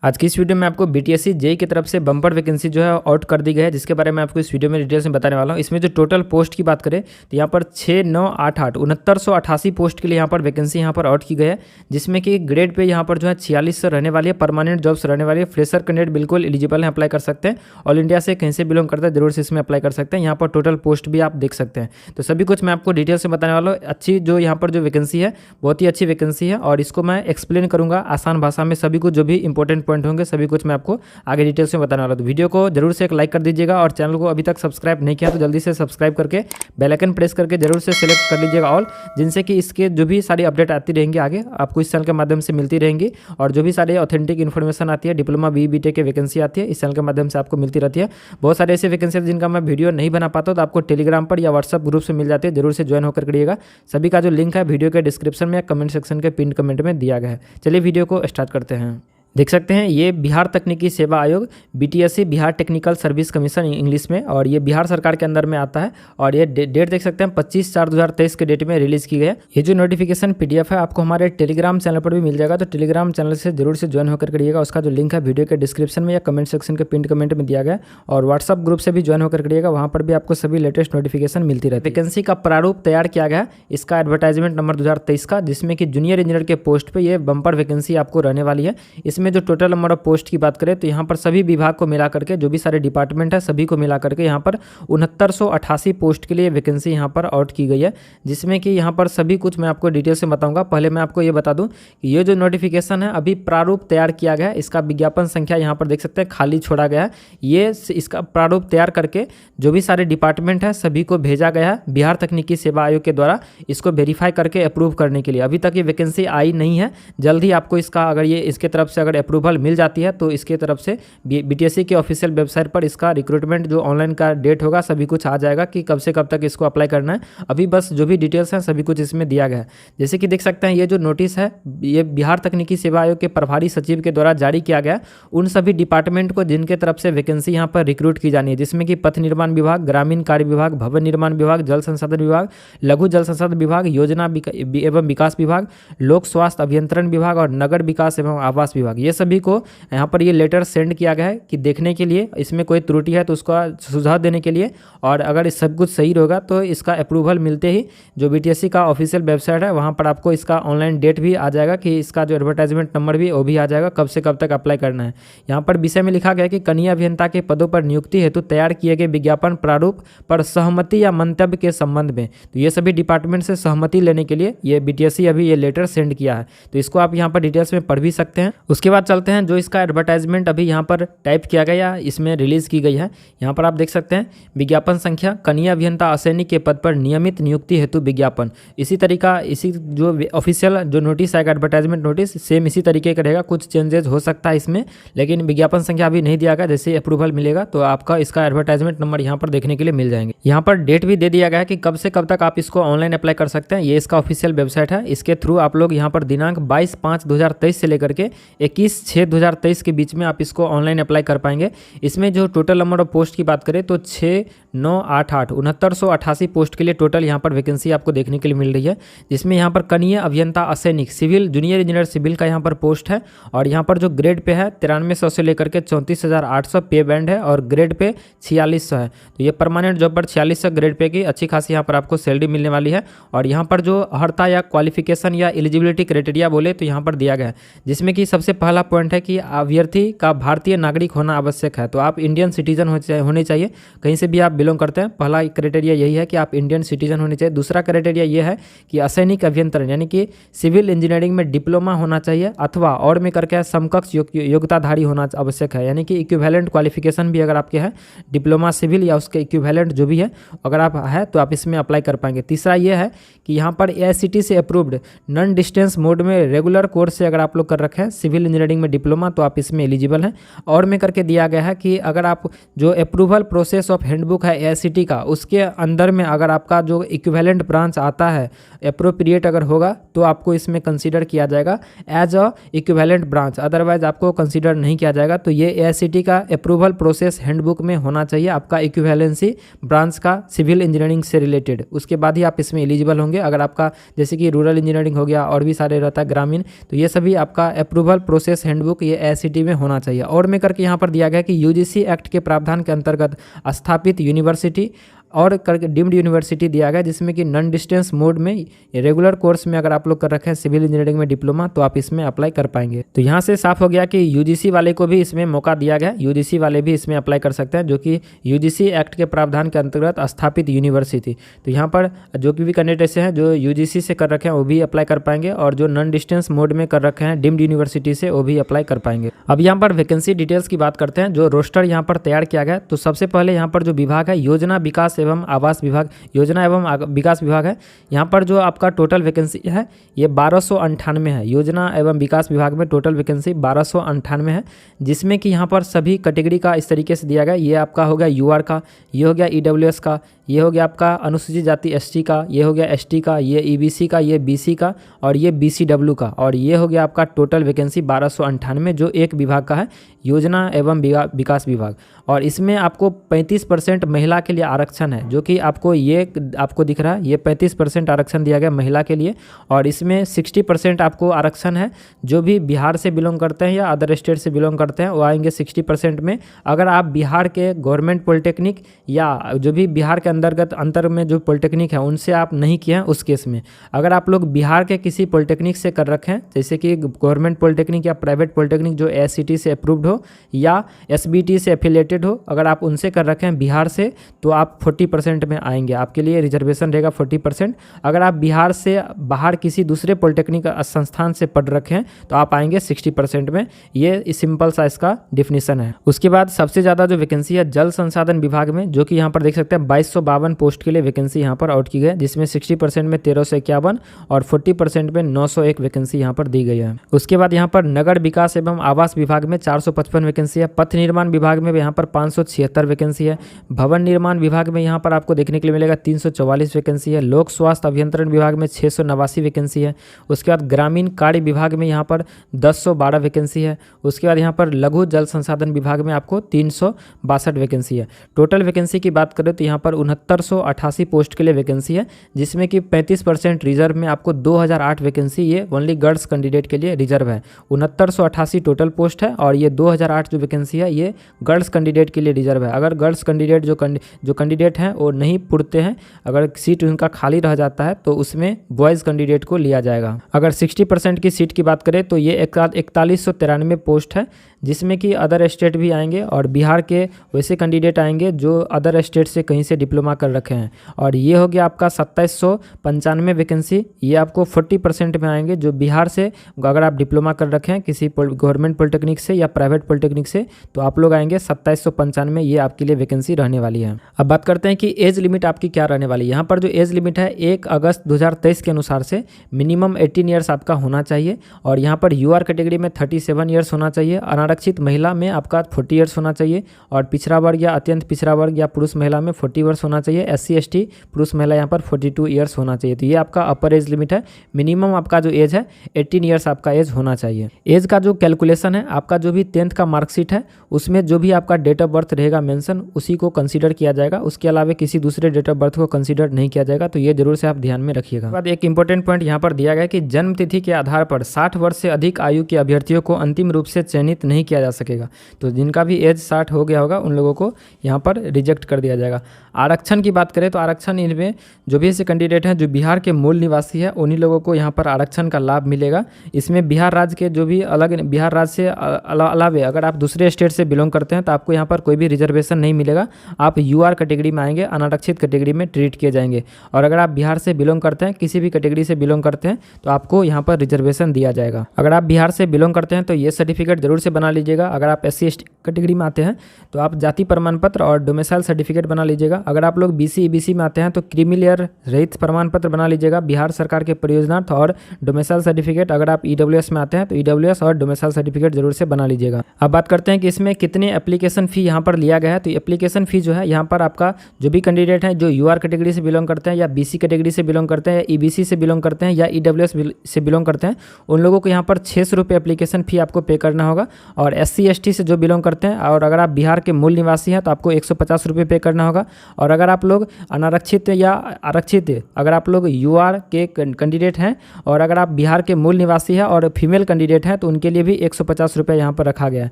आज की इस वीडियो में आपको बीटीएससी जेईई की तरफ से बम्पर वैकेंसी जो है आउट कर दी गई है, जिसके बारे में आपको इस वीडियो में डिटेल्स में बताने वाला हूँ। इसमें जो टोटल पोस्ट की बात करें तो यहाँ पर 6988 पोस्ट के लिए यहाँ पर वैकेंसी यहाँ पर आउट की गई है, जिसमें कि ग्रेड पे यहाँ पर जो है 4600 रहने वाली है, परमानेंट जॉब्स रहने वाली है। फ्रेशर कैंडिडेट बिल्कुल एलिजिबल है, अप्लाई कर सकते हैं। ऑल इंडिया से कहीं से बिलोंग करता है जरूर से इसमें अप्लाई कर सकते हैं। यहाँ पर टोटल पोस्ट भी आप देख सकते हैं। तो सभी कुछ मैं आपको डिटेल से बताने वाला हूँ। अच्छी जो यहाँ पर जो वैकेंसी है बहुत ही अच्छी वैकेंसी है और इसको मैं एक्सप्लेन करूँगा आसान भाषा में। सभी कुछ जो भी इंपॉर्टेंट पॉइंट होंगे सभी कुछ मैं आपको आगे डिटेल्स में बताने वाला हूं। तो वीडियो को जरूर से एक लाइक कर दीजिएगा और चैनल को अभी तक सब्सक्राइब नहीं किया तो जल्दी से सब्सक्राइब करके बेल आइकन प्रेस करके जरूर से सिलेक्ट कर लीजिएगा ऑल, जिनसे कि इसके जो भी सारी अपडेट आती रहेंगी आगे आपको इस चैनल के माध्यम से मिलती रहेंगी। और जो भी सारी ऑथेंटिक इन्फॉर्मेशन आती है, डिप्लोमा बीटेक की वैकेंसी आती है, इस चैनल के माध्यम से आपको मिलती रहती है। बहुत सारे ऐसे वैकेंसी जिनका मैं वीडियो नहीं बना पाता तो आपको टेलीग्राम पर या व्हाट्सअप ग्रुप से मिल जाती है, जरूर से ज्वाइन होकर करिएगा। सभी का जो लिंक है वीडियो के डिस्क्रिप्शन में या कमेंट सेक्शन के पिन कमेंट में दिया गया है। चलिए वीडियो को स्टार्ट करते हैं। देख सकते हैं ये बिहार तकनीकी सेवा आयोग BTSC Bihar technical service commission English में, और ये बिहार सरकार के अंदर में आता है। और ये डेट देख सकते हैं 25/4/2023 के डेट में रिलीज की गई है। ये जो नोटिफिकेशन पीडीएफ है आपको हमारे टेलीग्राम चैनल पर भी मिल जाएगा, तो टेलीग्राम चैनल से जरूर से ज्वाइन होकर करिएगा। उसका जो लिंक है वीडियो के डिस्क्रिप्शन में या कमेंट सेक्शन के पिन कमेंट में दिया गया है। और व्हाट्सअप ग्रुप से भी ज्वाइन होकर करिएगा, वहाँ पर भी आपको सभी लेटेस्ट नोटिफिकेशन मिलती रहती है। वैकेंसी का प्रारूप तैयार किया गया है, इसका एडवर्टाइजमेंट नंबर 2023 का, जिसमें कि जूनियर इंजीनियर के पोस्ट पर यह बम्पर वैकेंसी आपको रहने वाली है। इसमें जो टोटल नंबर पोस्ट की बात करें तो यहाँ पर सभी विभाग को मिला करके जो भी सारे डिपार्टमेंट है सभी को मिला करके यहाँ पर 6988 पोस्ट के लिए वैकेंसी यहाँ पर आउट की गई है, जिसमें कि यहाँ पर सभी कुछ मैं आपको डिटेल से बताऊंगा। पहले मैं आपको ये बता दूं कि ये जो नोटिफिकेशन है अभी प्रारूप तैयार किया गया है। इसका विज्ञापन संख्या यहाँ पर देख सकते हैं खाली छोड़ा गया है। ये इसका प्रारूप तैयार करके जो भी सारे डिपार्टमेंट है सभी को भेजा गया है बिहार तकनीकी सेवा आयोग के द्वारा, इसको वेरीफाई करके अप्रूव करने के लिए। अभी तक ये वैकेंसी आई नहीं है, जल्द ही आपको इसका अगर ये इसके तरफ से अगर अप्रूवल मिल जाती है तो इसके तरफ से बीटीएससी के ऑफिशियल वेबसाइट पर इसका रिक्रूटमेंट जो ऑनलाइन का डेट होगा सभी कुछ आ जाएगा कि कब से कब तक इसको अप्लाई करना है। अभी बस जो भी डिटेल्स हैं सभी कुछ इसमें दिया गया है। जैसे कि देख सकते हैं ये जो नोटिस है ये बिहार तकनीकी सेवा आयोग के प्रभारी सचिव के द्वारा जारी किया गया उन सभी डिपार्टमेंट को जिनके तरफ से वैकेंसी यहाँ पर रिक्रूट की जानी है, जिसमें कि पथ निर्माण विभाग, ग्रामीण कार्य विभाग, भवन निर्माण विभाग, जल संसाधन विभाग, लघु जल संसाधन विभाग, योजना एवं विकास विभाग, लोक स्वास्थ्य अभियंत्रण विभाग और नगर विकास एवं आवास विभाग। ये सभी को यहाँ पर ये लेटर सेंड किया गया है कि देखने के लिए इसमें कोई त्रुटि है तो उसका सुझाव देने के लिए, और अगर इस सब कुछ सही होगा तो इसका अप्रूवल मिलते ही जो बीटीएससी का ऑफिशियल वेबसाइट है वहाँ पर आपको इसका ऑनलाइन डेट भी आ जाएगा कि इसका जो एडवर्टाइजमेंट नंबर भी वो भी आ जाएगा कब से कब तक अप्लाई करना है। यहाँ पर विषय में लिखा गया कि कनीय अभियंता के पदों पर नियुक्ति हेतु तैयार किए गए विज्ञापन प्रारूप पर सहमति या मंतव्य के संबंध में, तो ये सभी डिपार्टमेंट से सहमति लेने के लिए ये बीटीएससी अभी ये लेटर सेंड किया है। तो इसको आप यहाँ पर डिटेल्स में पढ़ भी सकते हैं। उसके बाद चलते हैं जो इसका एडवर्टाइजमेंट अभी यहाँ पर टाइप किया गया या इसमें रिलीज की गई है। यहाँ पर आप देख सकते हैं विज्ञापन संख्या कनीय अभियंता असैनिक के पद पर नियमित नियुक्ति हेतु विज्ञापन। इसी तरीका इसी जो ऑफिशियल जो नोटिस आएगा एडवर्टाइजमेंट नोटिस सेम इसी तरीके का रहेगा, कुछ चेंजेस हो सकता है इसमें, लेकिन विज्ञापन संख्या अभी नहीं दिया गया। जैसे अप्रूवल मिलेगा तो आपका इसका एडवर्टाइजमेंट नंबर यहाँ पर देखने के लिए मिल जाएंगे। यहाँ पर डेट भी दे दिया गया है कि कब से कब तक आप इसको ऑनलाइन अप्लाई कर सकते हैं। ये इसका ऑफिशियल वेबसाइट है, इसके थ्रू आप लोग यहाँ पर दिनांक 22/5/2023 से लेकर के 21/6/2023 के बीच में आप इसको ऑनलाइन अप्लाई कर पाएंगे। इसमें जो टोटल नंबर ऑफ पोस्ट की बात करें तो 6988 पोस्ट के लिए टोटल यहाँ पर वैकेंसी आपको देखने के लिए मिल रही है, जिसमें यहाँ पर कनीय अभियंता असैनिक सिविल जूनियर इंजीनियर सिविल का यहाँ पर पोस्ट है। और यहाँ पर जो ग्रेड पे है 9300 से लेकर के 34,800 पे बैंड है और ग्रेड पे 4600 है। तो ये परमानेंट जॉब पर 4600 ग्रेड पे की अच्छी खासी यहाँ पर आपको सैलरी मिलने वाली है। और यहाँ पर जो अर्हता या क्वालिफिकेशन या एलिजिबिलिटी क्राइटेरिया बोले तो यहाँ पर दिया गया है, जिसमें कि सबसे पहला पॉइंट है कि अभ्यर्थी का भारतीय नागरिक होना आवश्यक है। तो आप इंडियन सिटीजन होने चाहिए, कहीं से भी आप बिलोंग करते हैं। पहला क्राइटेरिया यही है कि आप इंडियन सिटीजन होने चाहिए। दूसरा क्राइटेरिया ये है कि असैनिक अभियंत्रण यानी कि सिविल इंजीनियरिंग में डिप्लोमा होना चाहिए अथवा और में करके समकक्ष योग्यताधारी होना आवश्यक है, यानी कि इक्विवेलेंट क्वालिफिकेशन भी अगर आपके है डिप्लोमा सिविल या उसके इक्विवेलेंट जो भी है अगर आप है तो आप इसमें अप्लाई कर पाएंगे। तीसरा ये है कि यहाँ पर AICTE से अप्रूव्ड नॉन डिस्टेंस मोड में रेगुलर कोर्स से अगर आप लोग कर रखे हैं सिविल इंजीनियरिंग में डिप्लोमा तो आप इसमें एलिजिबल हैं। और में करके दिया गया है कि अगर आप जो अप्रूवल प्रोसेस ऑफ हैंडबुक है है एआईसीटी का, उसके अंदर में अगर आपका जो इक्विवेलेंट ब्रांच आता है एप्रोप्रिएट अगर होगा तो आपको इसमें कंसीडर किया जाएगा as a equivalent branch, otherwise आपको कंसीडर नहीं किया जाएगा। तो ये एआईसीटी का अप्रूवल प्रोसेस हैंडबुक में होना चाहिए आपका इक्विवेलेंसी ब्रांच का सिविल इंजीनियरिंग से रिलेटेड, उसके बाद ही आप इसमें एलिजिबल होंगे। अगर आपका जैसे कि रूरल इंजीनियरिंग हो गया और भी सारे रहता है ग्रामीण, तो ये सभी आपका अप्रूवल प्रोसेस हैंडबुक ये एआईसीटी में होना चाहिए। और में करके यहाँ पर दिया गया कि यूजीसी एक्ट के प्रावधान के अंतर्गत स्थापित यूनिवर्सिटी और करके डीम्ड यूनिवर्सिटी दिया गया, जिसमें कि नॉन डिस्टेंस मोड में रेगुलर कोर्स में अगर आप लोग कर रखे हैं सिविल इंजीनियरिंग में डिप्लोमा तो आप इसमें अप्लाई कर पाएंगे। तो यहाँ से साफ हो गया कि यूजीसी वाले को भी इसमें मौका दिया गया, यूजीसी वाले भी इसमें अप्लाई कर सकते हैं, जो कि यूजीसी एक्ट के प्रावधान के अंतर्गत स्थापित यूनिवर्सिटी। तो यहाँ पर जो भी कैंडिडेट ऐसे हैं जो यूजीसी से कर रखे हैं वो भी अप्लाई कर पाएंगे, और जो नॉन डिस्टेंस मोड में कर रखे हैं डीम्ड यूनिवर्सिटी से वो भी अप्लाई कर पाएंगे। अब यहाँ पर वैकेंसी डिटेल्स की बात करते हैं, जो रोस्टर यहाँ पर तैयार किया गया। तो सबसे पहले यहाँ पर जो विभाग है योजना विकास एवं आवास विभाग, योजना एवं विकास विभाग है। यहाँ पर जो आपका टोटल वैकेंसी है ये 1298 है। योजना एवं विकास विभाग में टोटल वैकेंसी 1298 है, जिसमें कि यहाँ पर सभी कैटेगरी का इस तरीके से दिया गया। ये आपका हो गया यूआर का, ये हो गया ईडब्ल्यूएस का, ये हो गया आपका अनुसूचित जाति एसटी का, ये हो गया एसटी का, ये ईबीसी का, ये बीसी का और ये बीसीडब्ल्यू का, और ये हो गया आपका टोटल वैकेंसी 1298 जो एक विभाग का है, योजना एवं विकास विभाग। और इसमें आपको 35% महिला के लिए आरक्षण है, जो कि आपको दिख रहा है, ये 35% आरक्षण दिया गया महिला के लिए। और इसमें 60% आपको आरक्षण है जो भी बिहार से बिलोंग करते हैं या अदर स्टेट से बिलोंग करते हैं, वो आएंगे 60% में। अगर आप बिहार के गवर्नमेंट पॉलिटेक्निक या जो भी बिहार के अंतर में जो पॉलिटेक्निक है उनसे आप नहीं किए हैं उस केस में, अगर आप लोग बिहार के किसी पॉलिटेक्निक से कर रखे हैं, जैसे कि गवर्नमेंट पॉलिटेक्निक या प्राइवेट पॉलिटेक्निक जो एआईसीटी से अप्रूव्ड हो या एसबीटी से एफिलेटेड हो, अगर आप उनसे कर रखे हैं बिहार से तो आप 40% में आएंगे, आपके लिए रिजर्वेशन रहेगा 40%। अगर आप बिहार से बाहर किसी दूसरे पॉलिटेक्निक संस्थान से पढ़ रखे हैं तो आप आएंगे 60% में। ये सिंपल सा इसका डिफिनीशन है। उसके बाद सबसे ज़्यादा जो वैकेंसी है जल संसाधन विभाग में, जो कि यहाँ पर देख सकते हैं 2252 पोस्ट के लिए वैकेंसी यहाँ पर आउट की गई है, जिसमें 60% में 1351 और 40% में 901 वैकेंसी यहाँ पर दी गई है। उसके बाद यहाँ पर नगर विकास एवं आवास विभाग में 455 वैकेंसी है, पथ निर्माण विभाग में यहाँ पर 576 वैकेंसी है, भवन निर्माण विभाग में यहाँ पर आपको देखने के लिए मिलेगा 344 वैकेंसी है, लोक स्वास्थ्य अभियंत्रण विभाग में 689 वैकेंसी है। उसके बाद ग्रामीण कार्य विभाग में यहाँ पर 1012 वैकेंसी है। उसके बाद यहाँ पर लघु जल संसाधन विभाग में आपको 362 वैकेंसी है। टोटल वैकेंसी की बात करें तो यहाँ पर 6988 पोस्ट के लिए वैकेंसी है, जिसमें कि 35% रिजर्व में आपको 2008 वैकेंसी ये ओनली गर्ल्स कैंडिडेट के लिए रिजर्व है। 6988 टोटल पोस्ट है और ये 2008 जो वैकेंसी है ये गर्ल्स कैंडिडेट के लिए रिजर्व है। अगर गर्ल्स कैंडिडेट जो कैंडिडेट हैं वो नहीं पुरते हैं, अगर सीट उनका खाली रह जाता है तो उसमें बॉयज़ कैंडिडेट को लिया जाएगा। अगर 60% की सीट की बात करें तो ये 4193 पोस्ट है, जिसमें कि अदर स्टेट भी आएंगे और बिहार के वैसे कैंडिडेट आएंगे जो अदर स्टेट से कहीं से डिप्लोमा कर रखे हैं। और ये हो गया आपका 2795 वैकेंसी, ये आपको 40% में आएंगे जो बिहार से अगर आप डिप्लोमा कर रखे हैं किसी गवर्नमेंट पॉलिटेक्निक से या प्राइवेट पॉलिटेक्निक से तो आप लोग आएंगे 2795, ये आपके लिए वैकेंसी रहने वाली है। अब बात करते हैं कि एज लिमिट आपकी क्या रहने वाली है। यहाँ पर जो एज लिमिट है 1 अगस्त 2023 के अनुसार से मिनिमम 18 ईयर्स आपका होना चाहिए, और यहाँ पर यूआर कैटेगरी में 37 ईयर्स होना चाहिए, अनारक्षित महिला में आपका 40 ईयर्स होना चाहिए, और पिछड़ा वर्ग या अत्यंत पिछड़ा वर्ग या पुरुष महिला में 40 ईयर्स होना चाहिए, SC ST पुरुष महिला यहाँ पर 42 ईयर्स होना चाहिए। तो ये आपका अपर एज लिमिट है। मिनिमम आपका जो एज है 18 ईयर्स आपका एज होना चाहिए। एज का जो कैलकुलेशन है आपका जो भी 10th का मार्कशीट है उसमें जो भी आपका डेट ऑफ बर्थ रहेगा मेंशन उसी को कंसीडर किया जाएगा, उसके अलावा किसी दूसरे डेट ऑफ बर्थ को कंसीडर नहीं किया जाएगा। तो ये जरूर से आप ध्यान में रखिएगा। बाद एक इंपॉर्टेंट पॉइंट यहाँ पर दिया गया कि जन्म तिथि के आधार पर 60 वर्ष से अधिक आयु के अभ्यर्थियों को अंतिम रूप से चयनित नहीं किया जा सकेगा। तो जिनका भी एज 60 हो गया होगा उन लोगों को यहाँ पर रिजेक्ट कर दिया जाएगा। आरक्षण की बात करें तो आरक्षण इनमें जो भी ऐसे कैंडिडेट हैं जो बिहार के मूल निवासी है उन्हीं लोगों को यहाँ पर आरक्षण का लाभ मिलेगा। इसमें बिहार राज्य के जो भी अलग बिहार राज्य से अलावे अगर आप दूसरे स्टेट से बिलोंग करते हैं तो आपको यहाँ पर कोई भी रिजर्वेशन नहीं मिलेगा। आप यूआर कैटेगरी में आएंगे, अनारक्षित कैटेगरी में ट्रीट किए जाएंगे। और अगर आप बिहार से बिलोंग करते हैं, किसी भी कैटेगरी से बिलोंग करते हैं तो आपको यहाँ पर रिजर्वेशन दिया जाएगा। अगर आप बिहार से बिलोंग करते हैं तो ये सर्टिफिकेट जरूर से बना लीजिएगा। अगर आप SC ST कैटेगरी में आते हैं तो आप जाति प्रमाण पत्र और डोमिसाइल सर्टिफिकेट बना लीजिएगा। अगर आप लोग BC EBC में आते हैं तो क्रीमी लेयर रहित प्रमाण पत्र बना लीजिएगा, बिहार सरकार के परियोजनार्थ और डोमिसाइल सर्टिफिकेट। अगर आप EWS में आते हैं तो EWS और डोमिसाइल सर्टिफिकेट जरूर से बना लीजिएगा। अब बात करते हैं कि इसमें कितने एप्लीकेशन फ़ी यहाँ पर लिया गया है। तो एप्लीकेशन फ़ी जो है यहाँ पर आपका जो भी कैंडिडेट हैं जो UR कैटेगरी से बिलोंग करते हैं या BC कैटेगरी से बिलोंग करते हैं या EBC से बिलोंग करते हैं या EWS से बिलोंग करते हैं, उन लोगों को यहाँ पर 600 रुपये एप्लीकेशन फ़ी आपको पे करना होगा। और SC ST से जो बिलोंग करते हैं और अगर आप बिहार के मूल निवासी हैं तो आपको 150 रुपये पे करना होगा। और अगर आप लोग अनारक्षित या आरक्षित, अगर आप लोग UR के कैंडिडेट हैं और अगर आप बिहार के मूल निवासी हैं और फीमेल कैंडिडेट हैं तो उनके लिए भी 150 रुपये यहाँ पर रखा गया है।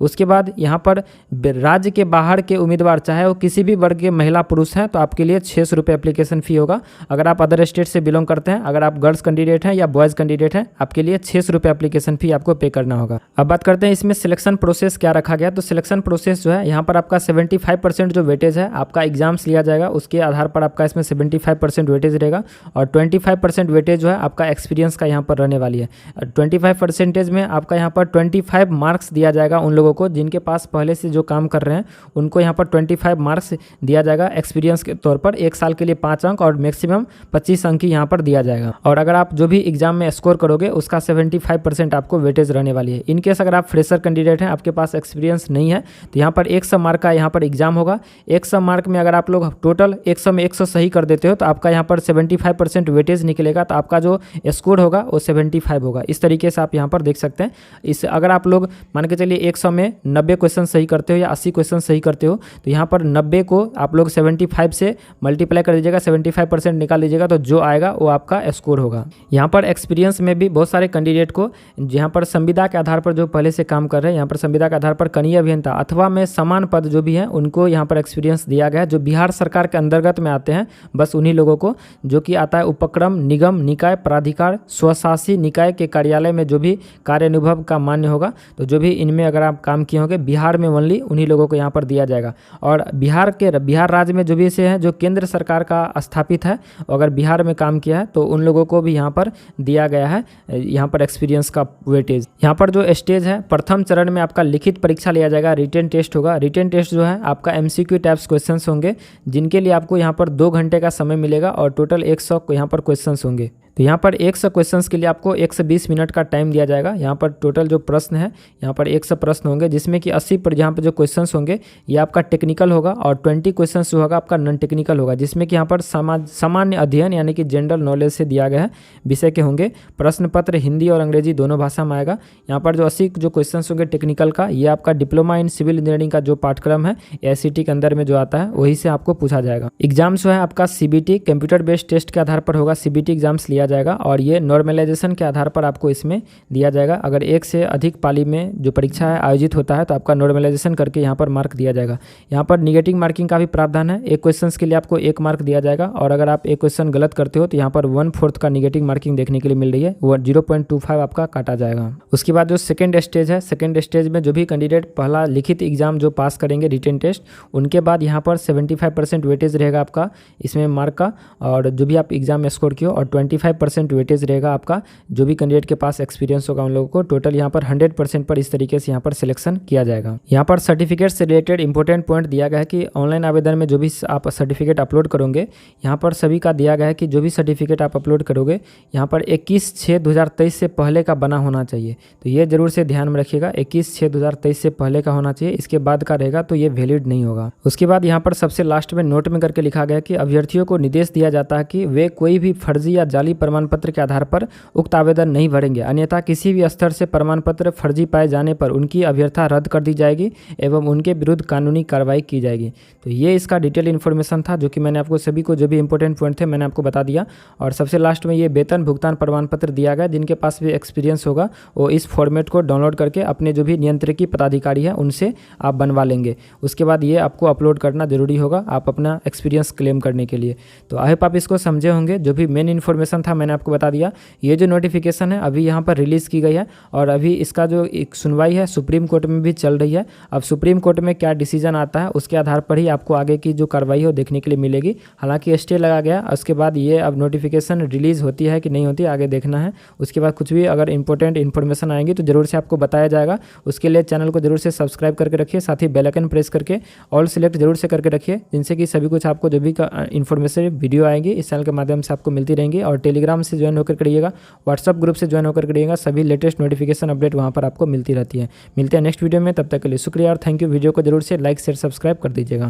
उसके बाद यहाँ पर राज्य के बाहर के उम्मीदवार चाहे वो किसी भी वर्ग के महिला पुरुष हैं तो आपके लिए 600 रुपये एप्लीकेशन फ़ी होगा। अगर आप अदर स्टेट से बिलोंग करते हैं, अगर आप गर्ल्स कैंडिडेट हैं या बॉयज़ कैंडिडेट हैं, आपके लिए 600 रुपये एप्लीकेशन फ़ी आपको पे करना होगा। अब बात करते हैं इसमें सिलेक्शन प्रोसेस क्या रखा गया। तो सिलेक्शन प्रोसेस जो है यहाँ पर आपका 75% जो वेटेज है आपका एग्जाम्स लिया जाएगा, उसके आधार पर आपका इसमें 75% वेटेज रहेगा। और 25% वेटेज जो है आपका एक्सपीरियंस का यहाँ पर रहने वाली है। 25% में आपका यहाँ पर 25 मार्क्स दिया जाएगा उन लोगों को जिनके पास पहले से जो काम कर रहे हैं, उनको यहाँ पर 25 मार्क्स दिया जाएगा एक्सपीरियंस के तौर पर। 1 साल के लिए 5 अंक और मैक्सिमम 25 अंक ही यहाँ पर दिया जाएगा। और अगर आप जो भी एग्जाम में स्कोर करोगे उसका 75% आपको वेटेज रहने वाली है। इनकेस अगर आप फ्रेशर कैंडिडेट हैं, आपके पास एक्सपीरियंस नहीं है, तो यहाँ पर 100 मार्क का यहाँ पर एग्जाम होगा। 100 मार्क में अगर आप लोग टोटल 100 में 100 सही कर देते हो तो आपका यहाँ पर 75% वेटेज निकलेगा, तो आपका जो स्कोर होगा वो 75 होगा। इस तरीके से आप यहाँ पर देख सकते हैं। इस अगर आप लोग मान के चलिए 100 में 90 क्वेश्चन सही करते हो या 80 क्वेश्चन सही करते हो तो यहाँ पर 90 को आप लोग 75 से मल्टीप्लाई कर दीजिएगा, 75% निकाल लीजिएगा, तो जो आएगा वो आपका स्कोर होगा। यहाँ पर एक्सपीरियंस में भी बहुत सारे कैंडिडेट को यहाँ पर संविदा के आधार पर जो पहले से काम कर रहे हैं, यहाँ पर संविदा के आधार पर कनीय अभियंता अथवा में समान पद जो भी हैं उनको यहाँ पर एक्सपीरियंस दिया गया है। जो बिहार सरकार के अंतर्गत में आते हैं बस उन्हीं लोगों को, जो कि आता है उपक्रम, निगम, निकाय, प्राधिकार, स्वशासी निकाय के कार्यालय में जो भी कार्य अनुभव का मान्य होगा, तो जो भी इनमें अगर आप काम किए होंगे बिहार में ओनली उन्हीं लोगों को यहाँ पर दिया जाएगा। और बिहार राज्य में जो भी से हैं जो केंद्र सरकार का स्थापित है, अगर बिहार में काम किया है तो उन लोगों को भी यहाँ पर दिया गया है यहाँ पर एक्सपीरियंस का वेटेज। यहाँ पर जो स्टेज है, प्रथम चरण में आपका लिखित परीक्षा लिया जाएगा, रिटन टेस्ट होगा। रिटन टेस्ट जो है आपका MCQ टाइप्स क्वेश्चंस होंगे, जिनके लिए आपको यहाँ पर 2 घंटे का समय मिलेगा और टोटल 100 यहाँ पर क्वेश्चंस होंगे। तो यहाँ पर 100 क्वेश्चंस के लिए आपको 120 मिनट का टाइम दिया जाएगा। यहाँ पर टोटल जो प्रश्न है, यहाँ पर 100 प्रश्न होंगे, जिसमें कि 80 पर यहाँ पर जो क्वेश्चंस होंगे ये आपका टेक्निकल होगा और 20 क्वेश्चंस जो होगा आपका नॉन टेक्निकल होगा, जिसमें कि यहाँ पर सामान्य अध्ययन यानी कि जनरल नॉलेज से दिया गया है विषय के होंगे। प्रश्न पत्र हिंदी और अंग्रेजी दोनों भाषा में आएगा। यहाँ पर जो 80 जो क्वेश्चंस होंगे टेक्निकल का, ये आपका डिप्लोमा इन सिविल इंजीनियरिंग का जो पाठ्यक्रम है AICTE के अंदर में जो आता है वही से आपको पूछा जाएगा। एग्जाम्स जो है आपका CBT कंप्यूटर बेस्ड टेस्ट के आधार पर होगा, CBT एग्जाम्स लिया जाएगा और ये नॉर्मलाइजेशन के आधार पर आपको इसमें दिया जाएगा। अगर 1 से अधिक पाली में जो परीक्षा है आयोजित होता है तो आपका नॉर्मलाइजेशन करके यहाँ पर मार्क दिया जाएगा। यहाँ पर निगेटिव मार्किंग का भी प्रावधान है। 1 क्वेश्चन के लिए आपको 1 मार्क दिया जाएगा और अगर आप 1 क्वेश्चन गलत करते हो तो यहाँ पर 1/4 का निगेटिव मार्किंग देखने के लिए मिल रही है, वो 0.25 आपका काटा जाएगा। उसके बाद जो सेकेंड स्टेज है, सेकेंड स्टेज में जो भी कैंडिडेट पहला लिखित एग्जाम जो पास करेंगे रिटन टेस्ट, उनके बाद यहाँ पर 75% वेटेज रहेगा आपका इसमें मार्क का, और जो भी आप एग्जाम में स्कोर किए, और 25% वेटेज रहेगा आपका जो भी कैंडिडेट के पास एक्सपीरियंस होगा उन लोगों को। टोटल यहाँ पर 100% पर इस तरीके से यहाँ पर सिलेक्शन किया जाएगा। यहाँ पर सर्टिफिकेट से रिलेटेड इंपॉर्टेंट पॉइंट दिया गया है कि ऑनलाइन आवेदन में जो भी आप सर्टिफिकेट अपलोड करोगे, यहाँ पर सभी का दिया गया है कि जो भी सर्टिफिकेट आप अपलोड करोगे यहाँ पर 21/6/2023 से पहले का बना होना चाहिए। तो ये जरूर से ध्यान में रखिएगा, 21/6/2023 से पहले का होना चाहिए। इसके बाद का रहेगा तो ये वैलिड नहीं होगा। उसके बाद यहाँ पर सबसे लास्ट में नोट में करके लिखा गया कि अभ्यर्थियों को निर्देश दिया जाता है कि वे कोई भी फर्जी या जाली प्रमाण पत्र के आधार पर उक्त आवेदन नहीं भरेंगे, अन्यथा किसी भी स्तर से प्रमाण पत्र फर्जी पाए जाने पर उनकी अभ्यर्थना रद्द कर दी जाएगी एवं उनके विरुद्ध कानूनी कार्रवाई की जाएगी। तो ये इसका डिटेल इन्फॉर्मेशन था जो कि मैंने आपको सभी को जो भी इंपॉर्टेंट पॉइंट थे मैंने आपको बता दिया। और सबसे लास्ट में ये वेतन भुगतान प्रमाण पत्र दिया गया, जिनके पास भी एक्सपीरियंस होगा वो इस फॉर्मेट को डाउनलोड करके अपने जो भी नियंत्रकी पदाधिकारी है उनसे आप बनवा लेंगे। उसके बाद ये आपको अपलोड करना जरूरी होगा आप अपना एक्सपीरियंस क्लेम करने के लिए। तो आई होप आप इसको समझे होंगे। जो भी मेन इन्फॉर्मेशन था था, मैंने आपको बता दिया। ये जो नोटिफिकेशन है अभी यहाँ पर रिलीज़ की गई है और अभी इसका जो एक सुनवाई है सुप्रीम कोर्ट में भी चल रही है। अब सुप्रीम कोर्ट में क्या डिसीजन आता है उसके आधार पर ही आपको आगे की जो कार्रवाई है वो देखने के लिए मिलेगी। हालांकि स्टे लगा गया, उसके बाद ये अब नोटिफिकेशन रिलीज़ होती है कि नहीं होती आगे देखना है। उसके बाद कुछ भी अगर इंपॉर्टेंट इन्फॉर्मेशन आएंगी तो ज़रूर से आपको बताया जाएगा। उसके लिए चैनल को जरूर से सब्सक्राइब करके रखिए, साथ ही बेल आइकन प्रेस करके ऑल सिलेक्ट जरूर से करके रखिए, जिनसे कि सभी कुछ आपको जो भी इन्फॉर्मेशन वीडियो आएंगी इस चैनल के माध्यम से आपको मिलती रहेंगी। और टेलीग्राम से ज्वाइन होकर करिएगा, व्हाट्सअप ग्रुप से ज्वाइन होकर करिएगा, सभी लेटेस्ट नोटिफिकेशन अपडेट वहाँ पर आपको मिलती रहती है। मिलते हैं नेक्स्ट वीडियो में, तब तक के लिए शुक्रिया और थैंक यू। वीडियो को जरूर से लाइक शेयर सब्सक्राइब कर दीजिएगा।